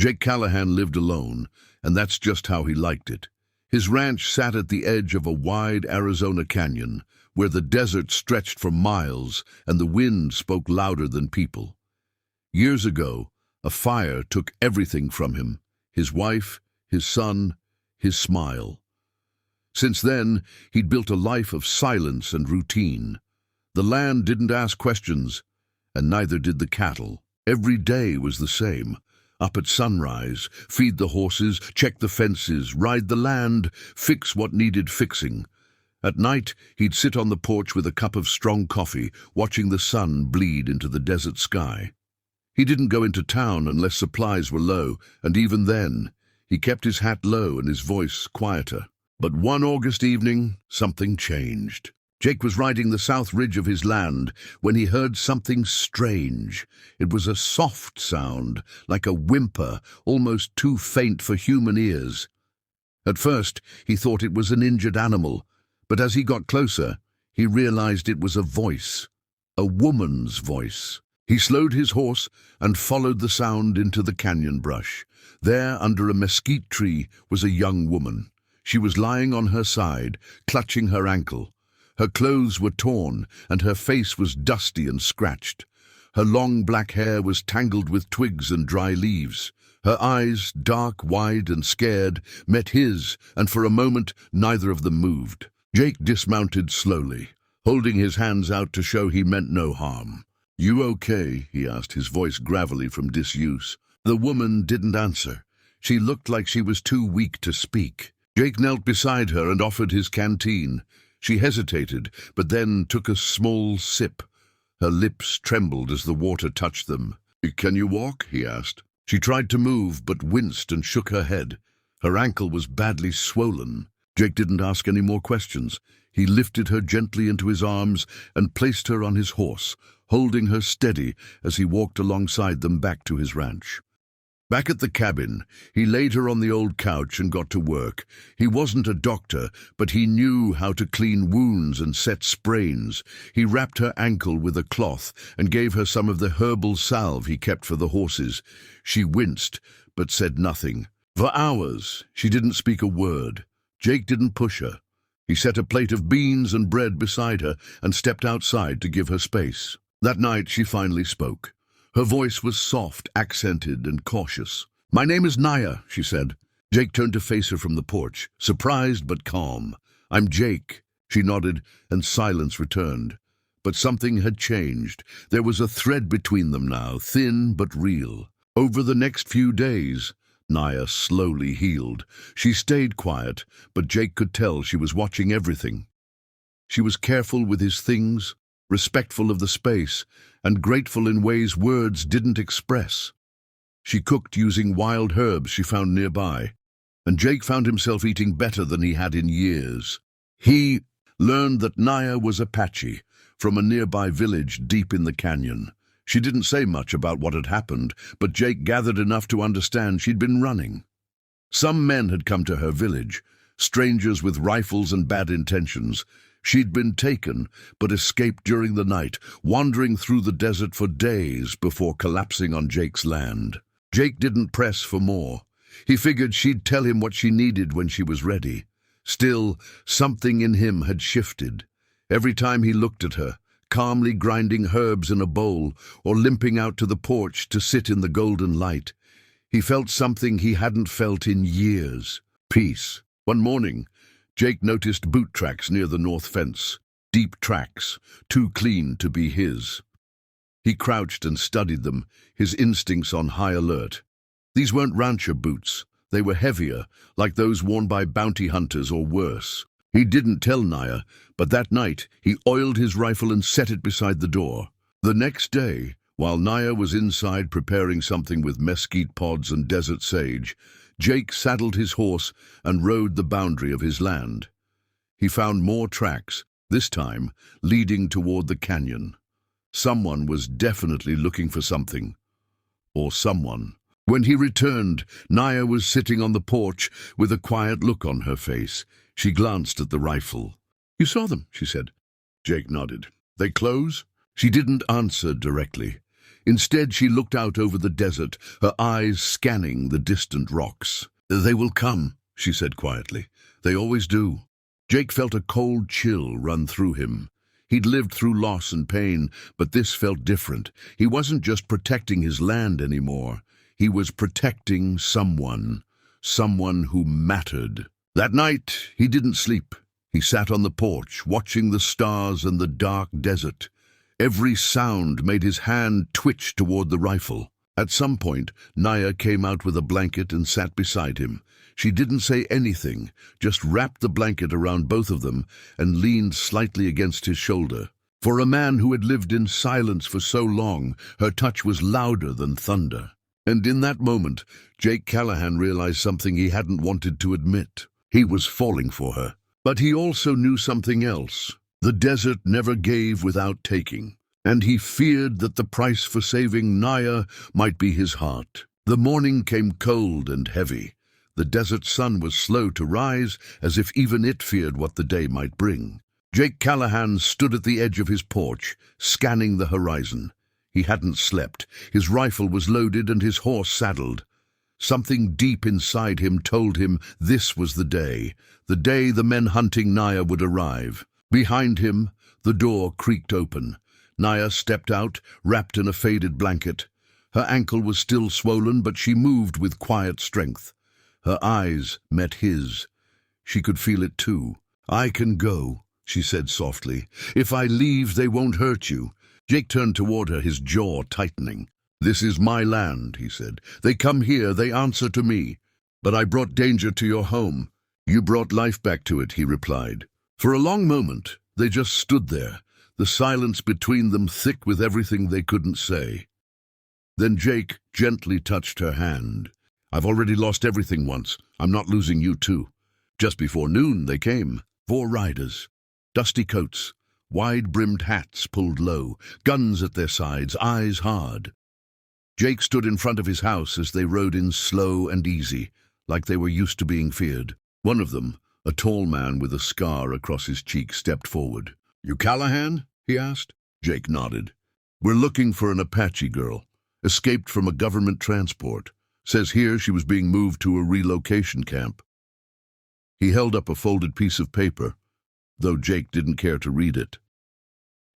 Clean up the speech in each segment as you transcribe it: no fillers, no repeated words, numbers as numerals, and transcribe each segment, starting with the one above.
Jake Callahan lived alone, and that's just how he liked it. His ranch sat at the edge of a wide Arizona canyon, where the desert stretched for miles and the wind spoke louder than people. Years ago, a fire took everything from him: his wife, his son, his smile. Since then, he'd built a life of silence and routine. The land didn't ask questions, and neither did the cattle. Every day was the same. Up at sunrise, feed the horses, check the fences, ride the land, fix what needed fixing. At night, he'd sit on the porch with a cup of strong coffee, watching the sun bleed into the desert sky. He didn't go into town unless supplies were low, and even then, he kept his hat low and his voice quieter. But one August evening, something changed. Jake was riding the south ridge of his land when he heard something strange. It was a soft sound, like a whimper, almost too faint for human ears. At first, he thought it was an injured animal, but as he got closer, he realized it was a voice, a woman's voice. He slowed his horse and followed the sound into the canyon brush. There, under a mesquite tree, was a young woman. She was lying on her side, clutching her ankle. Her clothes were torn, and her face was dusty and scratched. Her long black hair was tangled with twigs and dry leaves. Her eyes, dark, wide, and scared, met his, and for a moment neither of them moved. Jake dismounted slowly, holding his hands out to show he meant no harm. "You okay?" he asked, his voice gravelly from disuse. The woman didn't answer. She looked like she was too weak to speak. Jake knelt beside her and offered his canteen. She hesitated, but then took a small sip. Her lips trembled as the water touched them. "Can you walk?" he asked. She tried to move, but winced and shook her head. Her ankle was badly swollen. Jake didn't ask any more questions. He lifted her gently into his arms and placed her on his horse, holding her steady as he walked alongside them back to his ranch. Back at the cabin, he laid her on the old couch and got to work. He wasn't a doctor, but he knew how to clean wounds and set sprains. He wrapped her ankle with a cloth and gave her some of the herbal salve he kept for the horses. She winced, but said nothing. For hours, she didn't speak a word. Jake didn't push her. He set a plate of beans and bread beside her and stepped outside to give her space. That night, she finally spoke. Her voice was soft, accented, and cautious. "My name is Naya," she said. Jake turned to face her from the porch, surprised but calm. "I'm Jake." She nodded, and silence returned. But something had changed. There was a thread between them now, thin but real. Over the next few days, Naya slowly healed. She stayed quiet, but Jake could tell she was watching everything. She was careful with his things, respectful of the space, and grateful in ways words didn't express. She cooked using wild herbs she found nearby, and Jake found himself eating better than he had in years. He learned that Naya was Apache, from a nearby village deep in the canyon. She didn't say much about what had happened, but Jake gathered enough to understand she'd been running. Some men had come to her village, strangers with rifles and bad intentions. She'd been taken, but escaped during the night, wandering through the desert for days before collapsing on Jake's land. Jake didn't press for more. He figured she'd tell him what she needed when she was ready. Still, something in him had shifted. Every time he looked at her, calmly grinding herbs in a bowl or limping out to the porch to sit in the golden light, he felt something he hadn't felt in years: peace. One morning, Jake noticed boot tracks near the north fence, deep tracks, too clean to be his. He crouched and studied them, his instincts on high alert. These weren't rancher boots. They were heavier, like those worn by bounty hunters or worse. He didn't tell Naya, but that night he oiled his rifle and set it beside the door. The next day, while Naya was inside preparing something with mesquite pods and desert sage, Jake saddled his horse and rode the boundary of his land. He found more tracks, this time leading toward the canyon. Someone was definitely looking for something. Or someone. When he returned, Naya was sitting on the porch with a quiet look on her face. She glanced at the rifle. "You saw them," she said. Jake nodded. "They close?" She didn't answer directly. Instead, she looked out over the desert, her eyes scanning the distant rocks. "They will come," she said quietly. "They always do." Jake felt a cold chill run through him. He'd lived through loss and pain, but this felt different. He wasn't just protecting his land anymore. He was protecting someone who mattered. That night, he didn't sleep. He sat on the porch, watching the stars and the dark desert. Every sound made his hand twitch toward the rifle. At some point, Naya came out with a blanket and sat beside him. She didn't say anything, just wrapped the blanket around both of them and leaned slightly against his shoulder. For a man who had lived in silence for so long, her touch was louder than thunder. And in that moment, Jake Callahan realized something he hadn't wanted to admit. He was falling for her. But he also knew something else. The desert never gave without taking. And he feared that the price for saving Naya might be his heart. The morning came cold and heavy. The desert sun was slow to rise, as if even it feared what the day might bring. Jake Callahan stood at the edge of his porch, scanning the horizon. He hadn't slept. His rifle was loaded and his horse saddled. Something deep inside him told him this was the day the men hunting Naya would arrive. Behind him, the door creaked open. Naya stepped out, wrapped in a faded blanket. Her ankle was still swollen, but she moved with quiet strength. Her eyes met his. She could feel it too. "I can go," she said softly. "If I leave, they won't hurt you." Jake turned toward her, his jaw tightening. "This is my land," he said. "They come here, they answer to me. But I brought danger to your home." "You brought life back to it," he replied. For a long moment, they just stood there, the silence between them thick with everything they couldn't say. Then Jake gently touched her hand. "I've already lost everything once. I'm not losing you too." Just before noon they came, 4 riders. Dusty coats, wide-brimmed hats pulled low, guns at their sides, eyes hard. Jake stood in front of his house as they rode in slow and easy, like they were used to being feared. One of them, a tall man with a scar across his cheek, stepped forward. "You Callahan?" he asked. Jake nodded. "We're looking for an Apache girl. Escaped from a government transport. Says here she was being moved to a relocation camp." He held up a folded piece of paper, though Jake didn't care to read it.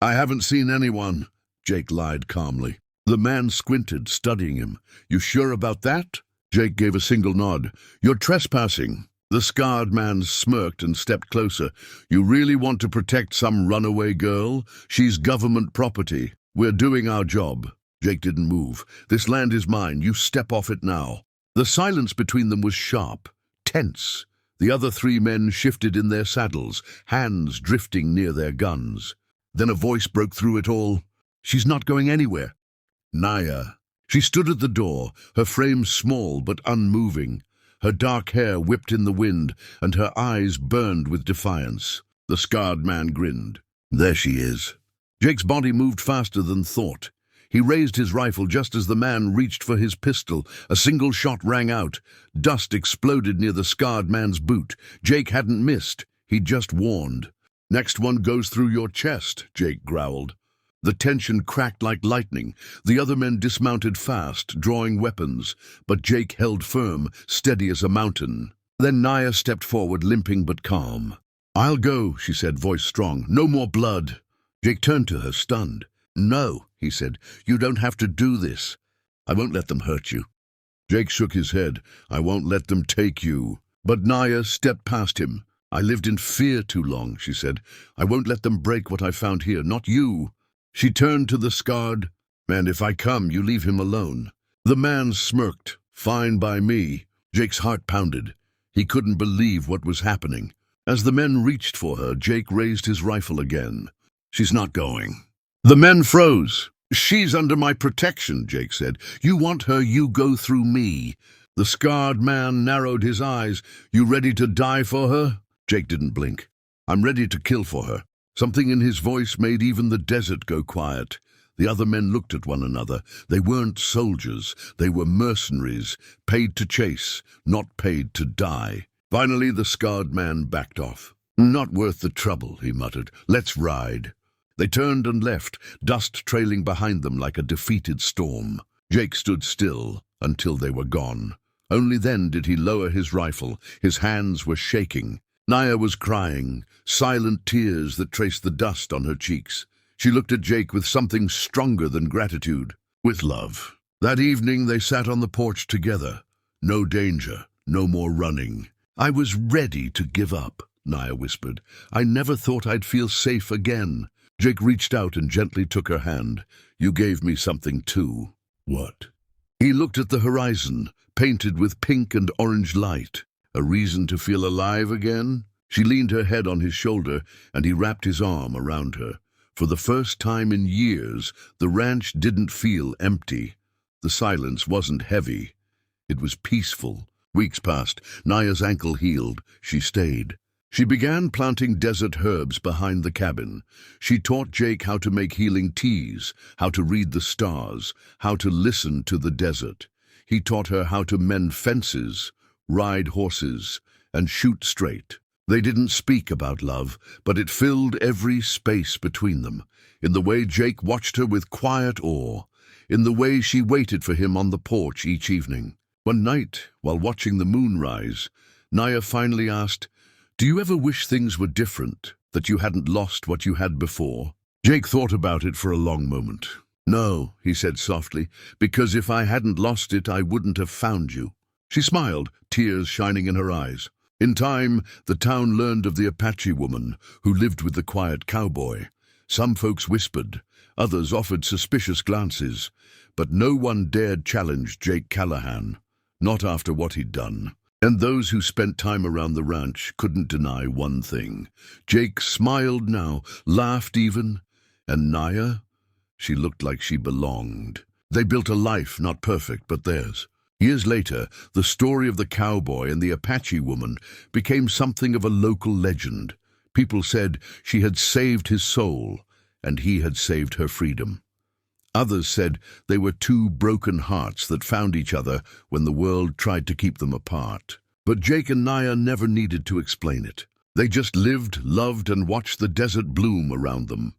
"I haven't seen anyone," Jake lied calmly. The man squinted, studying him. "You sure about that?" Jake gave a single nod. "You're trespassing." The scarred man smirked and stepped closer. "You really want to protect some runaway girl? She's government property. We're doing our job." Jake didn't move. "This land is mine. You step off it now." The silence between them was sharp, tense. The other 3 men shifted in their saddles, hands drifting near their guns. Then a voice broke through it all. "She's not going anywhere." "Naya." She stood at the door, her frame small but unmoving. Her dark hair whipped in the wind, and her eyes burned with defiance. The scarred man grinned. "There she is." Jake's body moved faster than thought. He raised his rifle just as the man reached for his pistol. A single shot rang out. Dust exploded near the scarred man's boot. Jake hadn't missed. He'd just warned. "Next one goes through your chest," Jake growled. The tension cracked like lightning. The other men dismounted fast, drawing weapons, but Jake held firm, steady as a mountain. Then Naya stepped forward, limping but calm. "I'll go," she said, voice strong. "No more blood." Jake turned to her, stunned. "No," he said, "you don't have to do this. I won't let them hurt you." Jake shook his head. "I won't let them take you." But Naya stepped past him. "I lived in fear too long," she said. "I won't let them break what I found here, not you." She turned to the scarred. "And if I come, you leave him alone." The man smirked. "Fine by me." Jake's heart pounded. He couldn't believe what was happening. As the men reached for her, Jake raised his rifle again. "She's not going." The men froze. "She's under my protection," Jake said. "You want her, you go through me." The scarred man narrowed his eyes. "You ready to die for her?" Jake didn't blink. "I'm ready to kill for her." Something in his voice made even the desert go quiet. The other men looked at one another. They weren't soldiers. They were mercenaries, paid to chase, not paid to die. Finally, the scarred man backed off. "Not worth the trouble," he muttered. "Let's ride." They turned and left, dust trailing behind them like a defeated storm. Jake stood still until they were gone. Only then did he lower his rifle. His hands were shaking. Naya was crying, silent tears that traced the dust on her cheeks. She looked at Jake with something stronger than gratitude, with love. That evening they sat on the porch together. No danger, no more running. "I was ready to give up," Naya whispered. "I never thought I'd feel safe again." Jake reached out and gently took her hand. "You gave me something too." "What?" He looked at the horizon, painted with pink and orange light. "A reason to feel alive again?" She leaned her head on his shoulder, and he wrapped his arm around her. For the first time in years, the ranch didn't feel empty. The silence wasn't heavy. It was peaceful. Weeks passed. Naya's ankle healed. She stayed. She began planting desert herbs behind the cabin. She taught Jake how to make healing teas, how to read the stars, how to listen to the desert. He taught her how to mend fences, ride horses, and shoot straight. They didn't speak about love, but it filled every space between them, in the way Jake watched her with quiet awe, in the way she waited for him on the porch each evening. One night, while watching the moon rise, Naya finally asked, "Do you ever wish things were different, that you hadn't lost what you had before?" Jake thought about it for a long moment. "No," he said softly, "because if I hadn't lost it, I wouldn't have found you." She smiled, tears shining in her eyes. In time, the town learned of the Apache woman who lived with the quiet cowboy. Some folks whispered, others offered suspicious glances, but no one dared challenge Jake Callahan, not after what he'd done. And those who spent time around the ranch couldn't deny one thing. Jake smiled now, laughed even, and Naya, she looked like she belonged. They built a life not perfect, but theirs. Years later, the story of the cowboy and the Apache woman became something of a local legend. People said she had saved his soul, and he had saved her freedom. Others said they were two broken hearts that found each other when the world tried to keep them apart. But Jake and Naya never needed to explain it. They just lived, loved, and watched the desert bloom around them.